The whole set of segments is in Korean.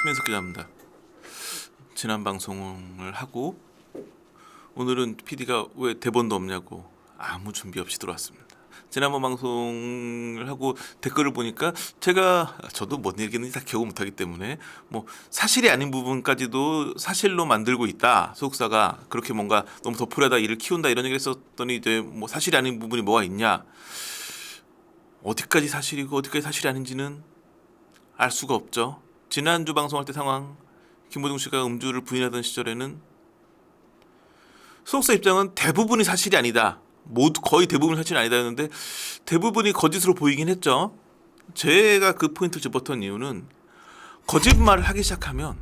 최민석 기자입니다. 지난 방송을 하고 오늘은 PD가 왜 대본도 없냐고 아무 준비 없이 들어왔습니다. 지난번 방송을 하고 댓글을 보니까 저도 뭔 얘기는지 다 기억을 못하기 때문에 뭐 사실이 아닌 부분까지도 사실로 만들고 있다. 소속사가 그렇게 뭔가 너무 덮으려다 일을 키운다 이런 얘기를 했었더니 이제 뭐 사실이 아닌 부분이 뭐가 있냐. 어디까지 사실이고 어디까지 사실이 아닌지는 알 수가 없죠. 지난주 방송할 때 상황 김호중 씨가 음주를 부인하던 시절에는 소속사 입장은 대부분이 사실이 아니다. 모두 거의 대부분이 사실이 아니다였는데 대부분이 거짓으로 보이긴 했죠. 제가 그 포인트를 짚었던 이유는 거짓말을 하기 시작하면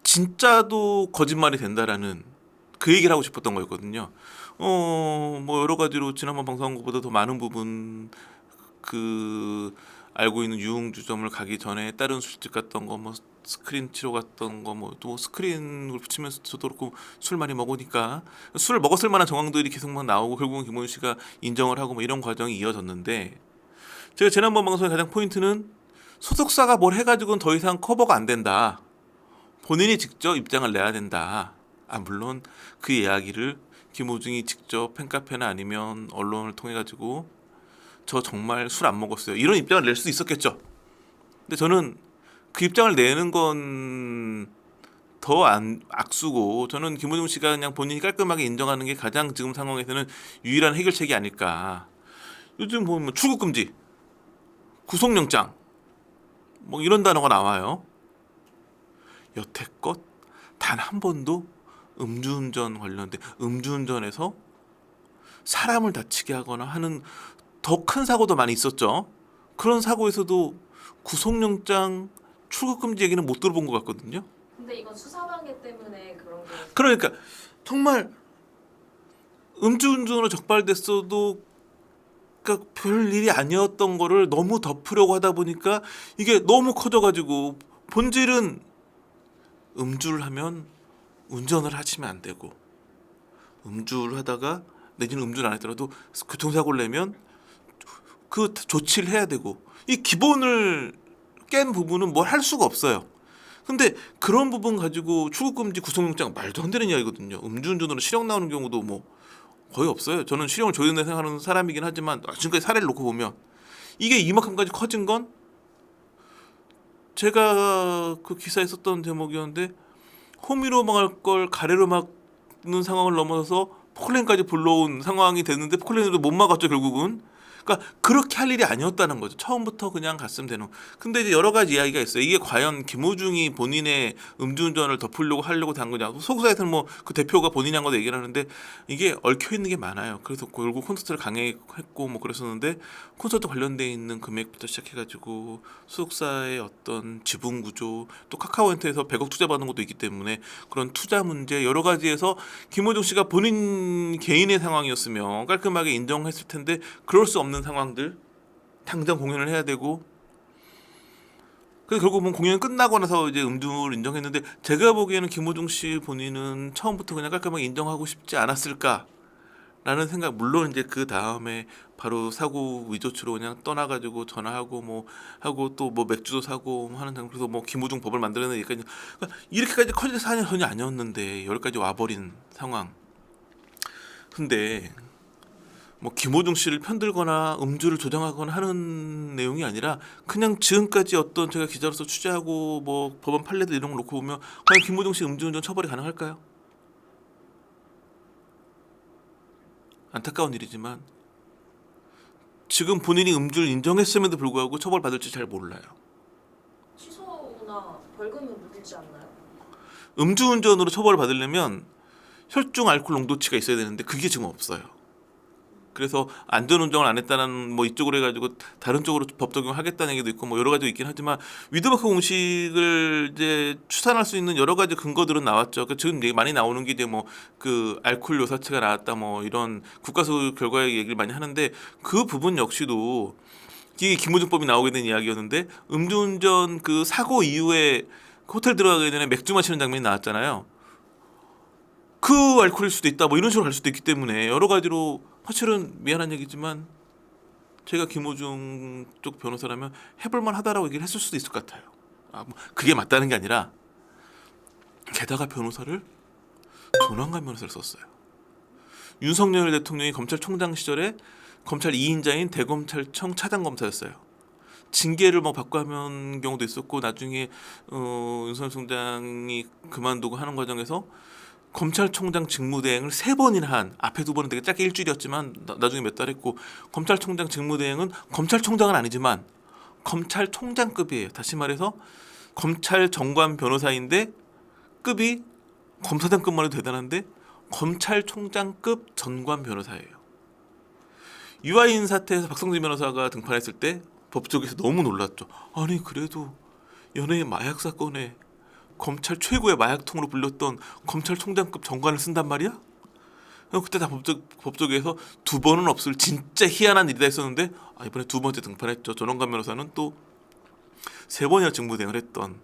진짜도 거짓말이 된다라는 그 얘기를 하고 싶었던 거였거든요. 뭐 여러 가지로 지난번 방송한 것보다 더 많은 부분 알고 있는 유흥주점을 가기 전에 다른 술집 갔던 거, 뭐 스크린 치러 갔던 거, 뭐 또 스크린을 붙이면서도 그렇고 술 많이 먹으니까 술을 먹었을 만한 정황들이 계속 막 나오고 결국은 김원준 씨가 인정을 하고 뭐 이런 과정이 이어졌는데 제가 지난번 방송의 가장 포인트는 소속사가 뭘 해가지고는 더 이상 커버가 안 된다. 본인이 직접 입장을 내야 된다. 물론 그 이야기를 김호중이 직접 팬카페나 아니면 언론을 통해 가지고 저 정말 술 안 먹었어요. 이런 입장을 낼 수 있었겠죠. 근데 저는 그 입장을 내는 건 더 악수고 저는 김호중 씨가 그냥 본인이 깔끔하게 인정하는 게 가장 지금 상황에서는 유일한 해결책이 아닐까. 요즘 보면 출국 금지, 구속영장 뭐 이런 단어가 나와요. 여태껏 단 한 번도 음주운전 관련된 음주운전에서 사람을 다치게 하거나 하는 더 큰 사고도 많이 있었죠. 그런 사고에서도 구속영장 출국금지 얘기는 못 들어본 것 같거든요. 근데 이건 수사관계 때문에 그런 게 그러니까 정말 음주운전으로 적발됐어도 그러니까 별 일이 아니었던 거를 너무 덮으려고 하다 보니까 이게 너무 커져가지고 본질은 음주를 하면 운전을 하시면 안 되고 음주를 하다가 내지는 음주를 안 했더라도 교통사고를 내면 그 조치를 해야 되고 이 기본을 깬 부분은 뭘 할 수가 없어요. 근데 그런 부분 가지고 출국금지 구속영장 말도 안 되는 이야기거든요. 음주운전으로 실형 나오는 경우도 뭐 거의 없어요. 저는 실형을 줘야 된다 생각하는 사람이긴 하지만 지금까지 사례를 놓고 보면 이게 이만큼까지 커진 건 제가 그 기사에 썼던 대목이었는데 호미로 막을 걸 가래로 막는 상황을 넘어서서 포클레인까지 불러온 상황이 됐는데 포클레인도 못 막았죠 결국은. 그러니까 그렇게 할 일이 아니었다는 거죠. 처음부터 그냥 갔으면 되는. 근데 이제 여러 가지 이야기가 있어요. 이게 과연 김호중이 본인의 음주운전을 덮으려고 하려고 단 거냐. 소속사에서는 뭐 그 대표가 본인이 한 거도 얘기를 하는데 이게 얽혀 있는 게 많아요. 그래서 결국 콘서트를 강행했고 뭐 그랬었는데 콘서트 관련돼 있는 금액부터 시작해가지고 소속사의 어떤 지분 구조 또 카카오엔터에서 100억 투자 받는 것도 있기 때문에 그런 투자 문제 여러 가지에서 김호중 씨가 본인 개인의 상황이었으면 깔끔하게 인정했을 텐데 그럴 수 없는 상황들 당장 공연을 해야 되고 그래서 결국 뭐 공연 끝나고 나서 이제 음주를 인정했는데 제가 보기에는 김호중 씨 본인은 처음부터 그냥 깔끔하게 인정하고 싶지 않았을까라는 생각. 물론 이제 그 다음에 바로 사고 위조치로 그냥 떠나가지고 전화하고 뭐 하고 또 뭐 맥주도 사고 하는 장 그래서 뭐 김호중 법을 만들어내는 얘기까지 그러니까 이렇게까지 커질 사안이 전혀 아니었는데 여기까지 와버린 상황. 근데 뭐 김호중 씨를 편들거나 음주를 조장하거나 하는 내용이 아니라 그냥 지금까지 어떤 제가 기자로서 취재하고 뭐 법원 판례들 이런 걸 놓고 보면 과연 김호중 씨 음주운전 처벌이 가능할까요? 안타까운 일이지만 지금 본인이 음주를 인정했음에도 불구하고 처벌받을지 잘 몰라요. 취소나 벌금은 물지 않나요? 음주운전으로 처벌을 받으려면 혈중 알코올 농도치가 있어야 되는데 그게 지금 없어요. 그래서 안전운전을 안 했다는 뭐 이쪽으로 해가지고 다른 쪽으로 법 적용을 하겠다는 얘기도 있고 뭐 여러 가지가 있긴 하지만 위드마크 공식을 이제 추산할 수 있는 여러 가지 근거들은 나왔죠. 그 지금 많이 나오는 게 이제 뭐 그 알코올 요사체가 나왔다 뭐 이런 국가수 결과의 얘기를 많이 하는데 그 부분 역시도 이게 김호중법이 나오게 된 이야기였는데 음주운전 그 사고 이후에 호텔 들어가기 전에 맥주 마시는 장면이 나왔잖아요. 그 알코올일 수도 있다 뭐 이런 식으로 갈 수도 있기 때문에 여러 가지로 사실은 미안한 얘기지만 제가 김호중 쪽 변호사라면 해볼만 하다라고 얘기를 했을 수도 있을 것 같아요. 그게 맞다는 게 아니라 게다가 변호사를 조남관 변호사를 썼어요. 윤석열 대통령이 검찰총장 시절에 검찰 2인자인 대검찰청 차장검사였어요. 징계를 뭐 받고 하는 경우도 있었고 나중에 윤석열 총장이 그만두고 하는 과정에서 검찰총장 직무대행을 3번이나 한 앞에 2번은 되게 짧게 일주일이었지만 나중에 몇 달 했고 검찰총장 직무대행은 검찰총장은 아니지만 검찰총장급이에요. 다시 말해서 검찰정관 변호사인데 급이 검사장급만 해도 대단한데 검찰총장급 전관 변호사예요. 유아인 사태에서 박성진 변호사가 등판했을 때 법조계에서 너무 놀랐죠. 아니 그래도 연예인 마약 사건에 검찰 최고의 마약통으로 불렸던 검찰총장급 전관을 쓴단 말이야? 그때 다 법조계에서 2번은 없을 진짜 희한한 일이다 했었는데 이번에 2번째 등판했죠. 전원관 변호사는 또 3번이나 직무대행을 했던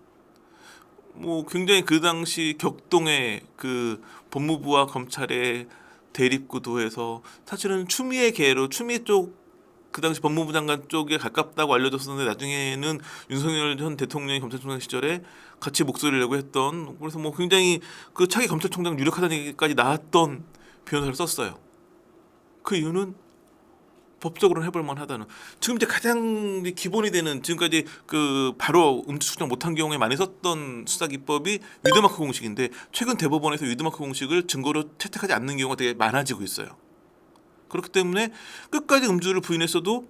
뭐 굉장히 그 당시 격동의 그 법무부와 검찰의 대립구도에서 사실은 추미애 계로 추미애 쪽 그 당시 법무부 장관 쪽에 가깝다고 알려졌었는데 나중에는 윤석열 전 대통령이 검찰총장 시절에 같이 목소리를 내고 했던 그래서 뭐 굉장히 그 차기 검찰총장 유력하다는 얘기까지 나왔던 변호사를 썼어요. 그 이유는 법적으로는 해볼 만하다는. 지금 이제 가장 기본이 되는 지금까지 그 바로 음주 추정 못한 경우에 많이 썼던 수사 기법이 위드마크 공식인데 최근 대법원에서 위드마크 공식을 증거로 채택하지 않는 경우가 되게 많아지고 있어요. 그렇기 때문에 끝까지 음주를 부인했어도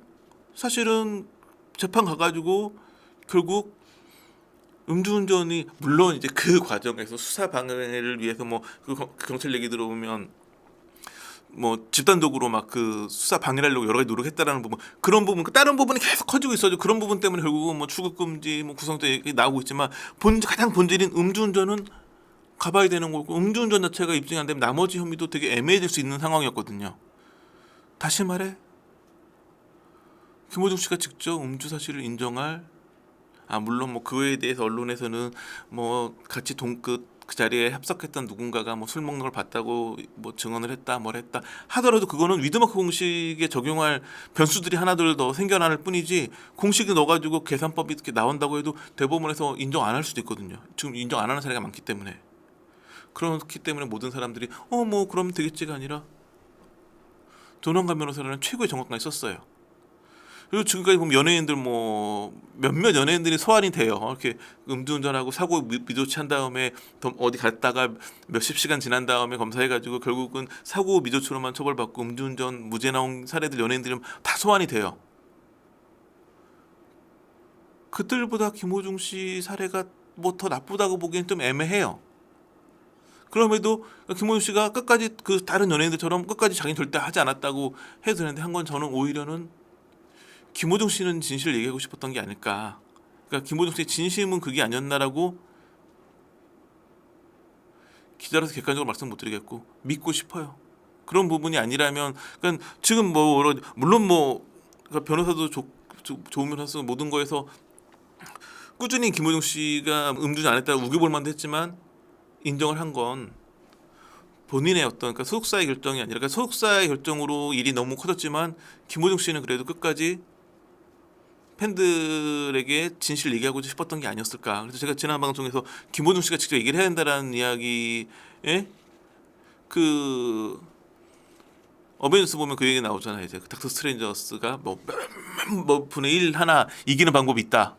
사실은 재판 가가지고 결국 음주운전이 물론 이제 그 과정에서 수사 방해를 위해서 뭐 그 경찰 얘기 들어보면 뭐 집단적으로 막 그 수사 방해를 하려고 여러 가지 노력했다라는 부분 그런 부분 다른 부분이 계속 커지고 있어요. 그런 부분 때문에 결국은 뭐 출국 금지 뭐 구성도 얘기 나오고 있지만 가장 본질인 음주운전은 가봐야 되는 거고 음주운전 자체가 입증이 안 되면 나머지 혐의도 되게 애매해질 수 있는 상황이었거든요. 다시 말해 김호중 씨가 직접 음주 사실을 인정할 물론 뭐 그에 대해서 언론에서는 뭐 같이 그 자리에 합석했던 누군가가 뭐 술 먹는 걸 봤다고 뭐 증언을 했다 뭘 했다 하더라도 그거는 위드마크 공식에 적용할 변수들이 하나둘 더 생겨날 뿐이지 공식에 넣어가지고 계산법이 이렇게 나온다고 해도 대법원에서 인정 안 할 수도 있거든요. 지금 인정 안 하는 사례가 많기 때문에 그렇기 때문에 모든 사람들이 뭐 그러면 되겠지가 아니라 조남관 변호사라는 최고의 정확관을 썼어요. 그리고 지금까지 보면 연예인들 뭐 몇몇 연예인들이 소환이 돼요. 이렇게 음주운전하고 사고 미조치 한 다음에 어디 갔다가 몇십 시간 지난 다음에 검사해가지고 결국은 사고 미조치로만 처벌받고 음주운전 무죄 나온 사례들 연예인들이 다 소환이 돼요. 그들보다 김호중 씨 사례가 뭐 더 나쁘다고 보기엔 좀 애매해요. 그럼에도 김호중 씨가 끝까지 그 다른 연예인들처럼 끝까지 자기는 절대 하지 않았다고 해도 되는데 한 건 저는 오히려는 김호중 씨는 진실을 얘기하고 싶었던 게 아닐까. 그러니까 김호중 씨의 진심은 그게 아니었나라고 기자로서 객관적으로 말씀 못 드리겠고 믿고 싶어요. 그런 부분이 아니라면 그러니까 지금 뭐 물론 뭐 그러니까 변호사도 좋은 변호사 모든 거에서 꾸준히 김호중 씨가 음주는 안 했다고 우겨볼 만도 했지만 인정을 한 건 본인의 어떤 그러니까 소속사의 결정이 아니라 그러니까 소속사의 결정으로 일이 너무 커졌지만 김호중 씨는 그래도 끝까지 팬들에게 진실을 얘기하고 싶었던 게 아니었을까. 그래서 제가 지난 방송에서 김호중 씨가 직접 얘기를 해야 된다는 이야기에 그 어벤져스 보면 그 얘기 나오잖아요. 이제 닥터 스트레인저스가 뭐 분의 1 하나 이기는 방법이 있다.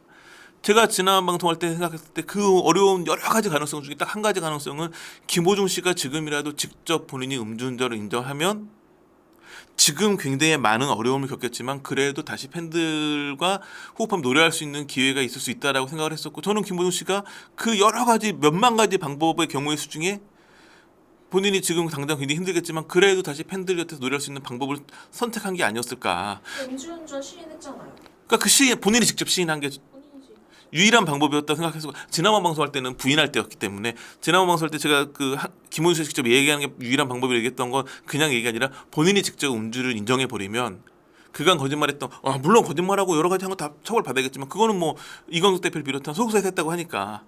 제가 지난 방송할 때 생각했을 때 그 어려운 여러 가지 가능성 중에 딱 한 가지 가능성은 김호중 씨가 지금이라도 직접 본인이 음주운전을 인정하면 지금 굉장히 많은 어려움을 겪겠지만 그래도 다시 팬들과 호흡하면 노래할 수 있는 기회가 있을 수 있다라고 생각을 했었고 저는 김호중 씨가 그 여러 가지 몇만 가지 방법의 경우의 수 중에 본인이 지금 당장 굉장히 힘들겠지만 그래도 다시 팬들 곁에서 노래할 수 있는 방법을 선택한 게 아니었을까. 음주운전 시인했잖아요. 그러니까 그 시인 본인이 직접 시인한 게 본인이지. 유일한 방법이었다 생각해서 지난번 방송할 때는 부인할 때였기 때문에 지난번 방송할 때 제가 그 김호중 씨가 직접 얘기하는 게 유일한 방법이라고 얘기했던 건 그냥 얘기가 아니라 본인이 직접 음주를 인정해 버리면 그간 거짓말했던 물론 거짓말하고 여러 가지 한 건 다 처벌 받아야겠지만 그거는 뭐 이광석 대표를 비롯한 소속사에서 했다고 하니까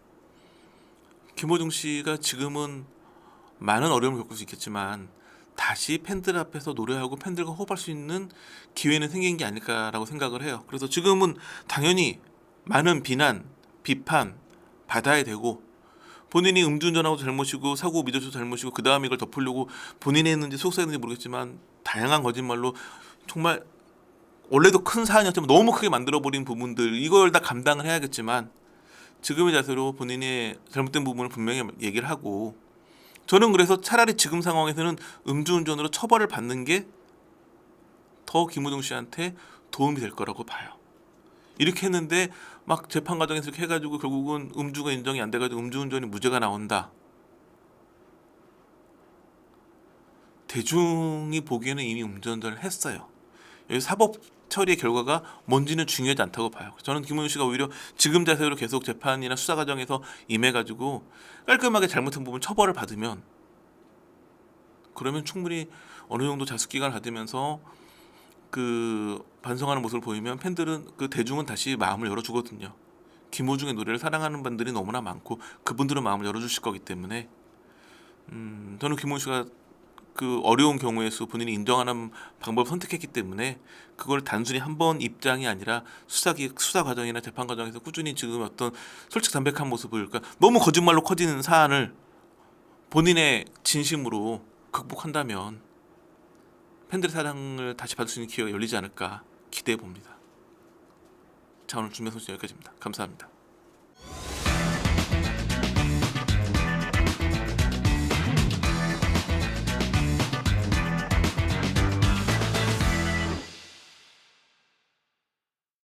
김호중 씨가 지금은 많은 어려움을 겪을 수 있겠지만 다시 팬들 앞에서 노래하고 팬들과 호흡할 수 있는 기회는 생긴 게 아닐까라고 생각을 해요. 그래서 지금은 당연히 많은 비난, 비판 받아야 되고 본인이 음주운전하고 잘못이고 사고 미조도 잘못이고 그 다음에 이걸 덮으려고 본인이 했는지 소속사 했는지 모르겠지만 다양한 거짓말로 정말 원래도 큰 사안이었지만 너무 크게 만들어버린 부분들 이걸 다 감당을 해야겠지만 지금의 자세로 본인의 잘못된 부분을 분명히 얘기를 하고 저는 그래서 차라리 지금 상황에서는 음주운전으로 처벌을 받는 게 더 김호중 씨한테 도움이 될 거라고 봐요. 이렇게 했는데 막 재판 과정에서 이렇게 해가지고 결국은 음주가 인정이 안 돼가지고 음주운전이 무죄가 나온다. 대중이 보기에는 이미 음주운전을 했어요. 여기 사법 처리의 결과가 뭔지는 중요하지 않다고 봐요. 저는 김호중 씨가 오히려 지금 자세로 계속 재판이나 수사 과정에서 임해가지고 깔끔하게 잘못한 부분 처벌을 받으면 그러면 충분히 어느 정도 자숙 기간을 받으면서 그 반성하는 모습을 보이면 팬들은 그 대중은 다시 마음을 열어주거든요. 김호중의 노래를 사랑하는 분들이 너무나 많고 그분들은 마음을 열어주실 거기 때문에 저는 김호중 씨가 그 어려운 경우에서 본인이 인정하는 방법을 선택했기 때문에 그걸 단순히 한 번 입장이 아니라 수사 과정이나 재판 과정에서 꾸준히 지금 어떤 솔직 담백한 모습을 그러니까 너무 거짓말로 커지는 사안을 본인의 진심으로 극복한다면 팬들의 사랑을 다시 받을 수 있는 기회가 열리지 않을까 기대해 봅니다. 자, 오늘 준비한 소식 여기까지입니다. 감사합니다.